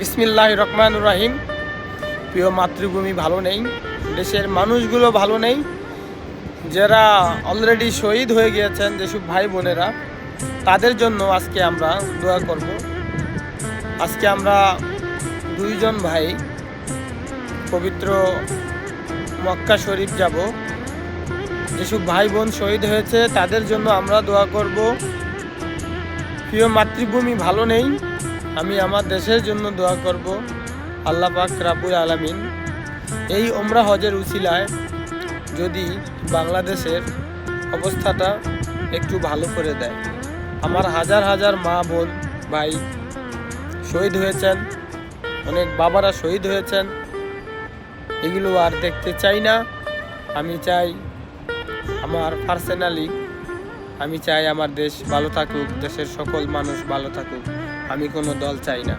বিসমিল্লাহির রহমানির রহিম। প্রিয় মাতৃভূমি ভালো নেই, দেশের মানুষগুলো ভালো নেই, যারা অলরেডি শহীদ হয়ে গিয়েছেন যেসব ভাই বোনেরা, তাদের জন্য আজকে আমরা দোয়া করব। আজকে আমরা দুইজন ভাই পবিত্র মক্কা শরীফ যাব। যেসব ভাই বোন শহীদ হয়েছে তাদের জন্য আমরা দোয়া করব। প্রিয় মাতৃভূমি ভালো নেই, আমি আমার দেশের জন্য দোয়া করব। আল্লাহ পাক রাব্বুল আলামিন এই ওমরা হজের উসিলায় যদি বাংলাদেশের অবস্থাটা একটু ভালো করে দেয়। আমার হাজার হাজার মা বোন ভাই শহীদ হয়েছেন, অনেক বাবারা শহীদ হয়েছেন, এগুলো আর দেখতে চাই না। আমি চাই আমার পার্সোনালি আমি চাই আমার দেশ ভালো থাকুক, দেশের সকল মানুষ ভালো থাকুক। আমি কোনো দল চাই না।